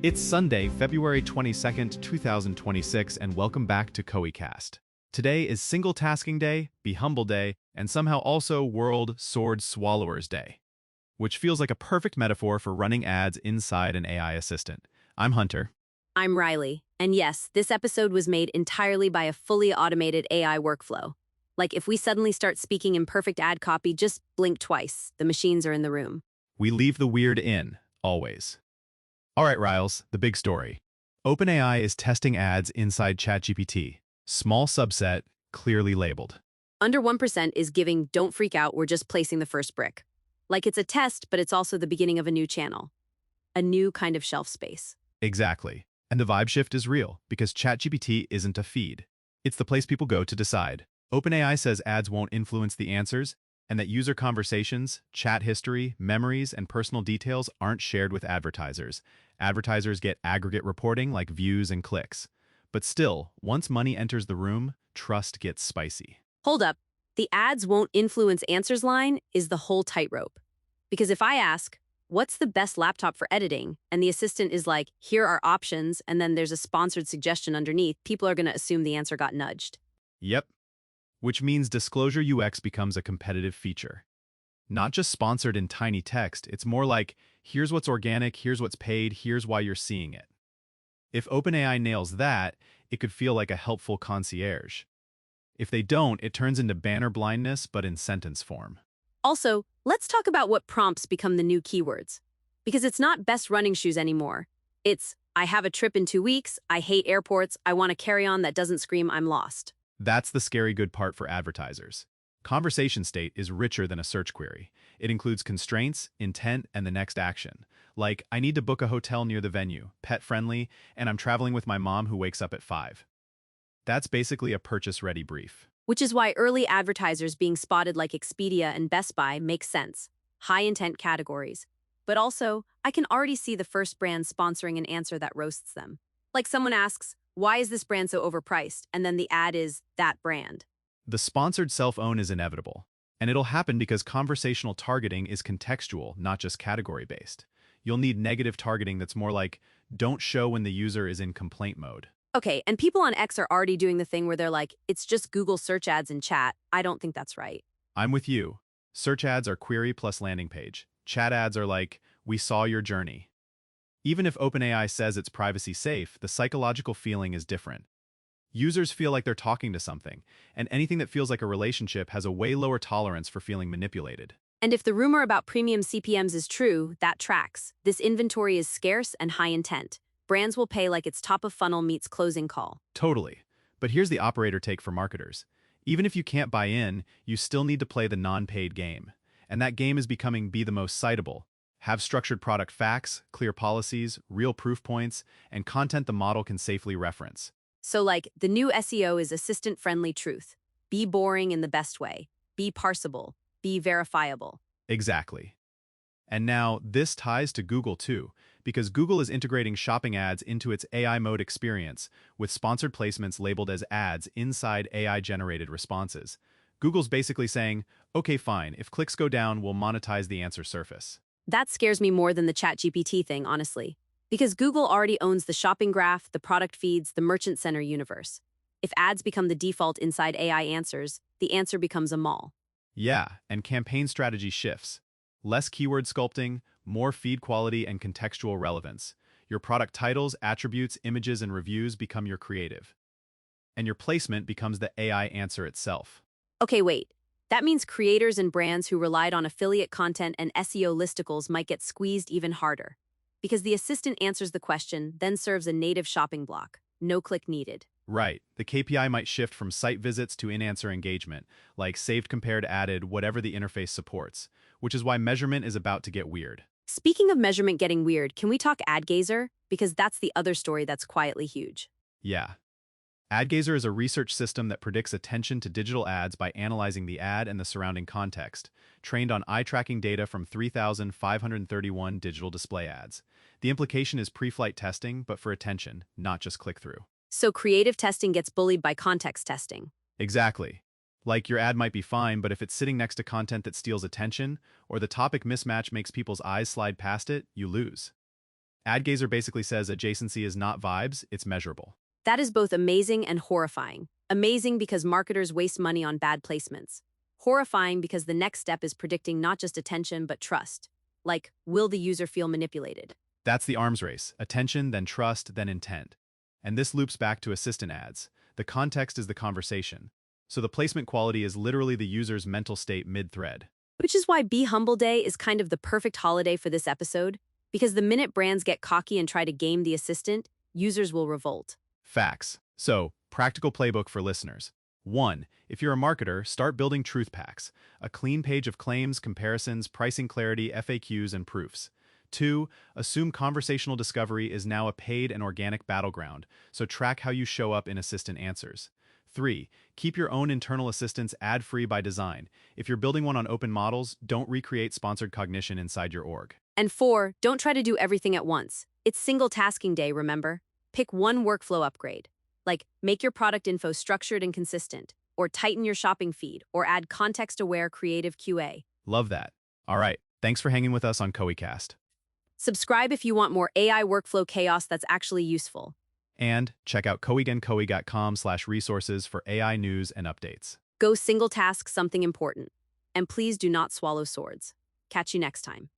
It's Sunday, February 22nd, 2026, and welcome back to CoeCast. Today is Single Tasking Day, Be Humble Day, and somehow also World Sword Swallowers Day, which feels like a perfect metaphor for running ads inside an AI assistant. I'm Hunter. I'm Riley, and yes, this episode was made entirely by a fully automated AI workflow. Like if we suddenly start speaking in perfect ad copy, just blink twice. The machines are in the room. We leave the weird in, always. All right, Riles, the big story. OpenAI is testing ads inside ChatGPT. Small subset, clearly labeled. Under 1% is giving "don't freak out, we're just placing the first brick." Like it's a test, but it's also the beginning of a new channel. A new kind of shelf space. Exactly. And the vibe shift is real, because ChatGPT isn't a feed. It's the place people go to decide. OpenAI says ads won't influence the answers, and that user conversations, chat history, memories, and personal details aren't shared with advertisers. Advertisers get aggregate reporting like views and clicks. But still, once money enters the room, trust gets spicy. Hold up. The ads won't influence answers line is the whole tightrope. Because if I ask, what's the best laptop for editing? And the assistant is like, here are options, and then there's a sponsored suggestion underneath, people are going to assume the answer got nudged. Yep. Which means disclosure UX becomes a competitive feature. Not just sponsored in tiny text, it's more like, here's what's organic, here's what's paid, here's why you're seeing it. If OpenAI nails that, it could feel like a helpful concierge. If they don't, it turns into banner blindness, but in sentence form. Also, let's talk about what prompts become the new keywords. Because it's not best running shoes anymore. It's, I have a trip in 2 weeks, I hate airports, I want a carry-on that doesn't scream I'm lost. That's the scary good part for advertisers. Conversation state is richer than a search query. It includes constraints, intent, and the next action. Like, I need to book a hotel near the venue, pet-friendly, and I'm traveling with my mom who wakes up at 5. That's basically a purchase-ready brief. Which is why early advertisers being spotted like Expedia and Best Buy makes sense. High-intent categories. But also, I can already see the first brand sponsoring an answer that roasts them. Like someone asks, why is this brand so overpriced? And then the ad is that brand. The sponsored self-own is inevitable, and it'll happen because conversational targeting is contextual, not just category-based. You'll need negative targeting that's more like, don't show when the user is in complaint mode. Okay, and people on X are already doing the thing where they're like, it's just Google search ads in chat. I don't think that's right. I'm with you. Search ads are query plus landing page. Chat ads are like, we saw your journey. Even if OpenAI says it's privacy safe, the psychological feeling is different. Users feel like they're talking to something, and anything that feels like a relationship has a way lower tolerance for feeling manipulated. And if the rumor about premium CPMs is true, that tracks. This inventory is scarce and high intent. Brands will pay like it's top of funnel meets closing call. Totally. But here's the operator take for marketers. Even if you can't buy in, you still need to play the non-paid game. And that game is becoming be the most citable. Have structured product facts, clear policies, real proof points, and content the model can safely reference. So like, the new SEO is assistant-friendly truth. Be boring in the best way. Be parsable. Be verifiable. Exactly. And now, this ties to Google too, because Google is integrating shopping ads into its AI mode experience, with sponsored placements labeled as ads inside AI-generated responses. Google's basically saying, okay, fine, if clicks go down, we'll monetize the answer surface. That scares me more than the ChatGPT thing, honestly. Because Google already owns the shopping graph, the product feeds, the merchant center universe. If ads become the default inside AI answers, the answer becomes a mall. Yeah, and campaign strategy shifts. Less keyword sculpting, more feed quality and contextual relevance. Your product titles, attributes, images, and reviews become your creative. And your placement becomes the AI answer itself. Okay, wait. That means creators and brands who relied on affiliate content and SEO listicles might get squeezed even harder. Because the assistant answers the question, then serves a native shopping block. No click needed. Right. The KPI might shift from site visits to in-answer engagement, like saved, compared, added, whatever the interface supports, which is why measurement is about to get weird. Speaking of measurement getting weird, can we talk AdGazer? Because that's the other story that's quietly huge. Yeah. AdGazer is a research system that predicts attention to digital ads by analyzing the ad and the surrounding context, trained on eye-tracking data from 3,531 digital display ads. The implication is pre-flight testing, but for attention, not just click-through. So creative testing gets bullied by context testing. Exactly. Like, your ad might be fine, but if it's sitting next to content that steals attention, or the topic mismatch makes people's eyes slide past it, you lose. AdGazer basically says adjacency is not vibes, it's measurable. That is both amazing and horrifying. Amazing because marketers waste money on bad placements. Horrifying because the next step is predicting not just attention but trust. Like, will the user feel manipulated? That's the arms race: attention, then trust, then intent. And this loops back to assistant ads. The context is the conversation. So the placement quality is literally the user's mental state mid-thread. Which is why Be Humble Day is kind of the perfect holiday for this episode, because the minute brands get cocky and try to game the assistant, users will revolt. Facts. So, practical playbook for listeners. 1. If you're a marketer, start building truth packs, a clean page of claims, comparisons, pricing clarity, FAQs, and proofs. 2. Assume conversational discovery is now a paid and organic battleground, so track how you show up in assistant answers. 3. Keep your own internal assistants ad-free by design. If you're building one on open models, don't recreate sponsored cognition inside your org. And 4, don't try to do everything at once. It's single tasking day, remember? Pick one workflow upgrade. Like, make your product info structured and consistent, or tighten your shopping feed, or add context-aware creative QA. Love that. All right, thanks for hanging with us on CoeCast. Subscribe if you want more AI workflow chaos that's actually useful. And check out coegancoe.com/resources for AI news and updates. Go single task something important. And please do not swallow swords. Catch you next time.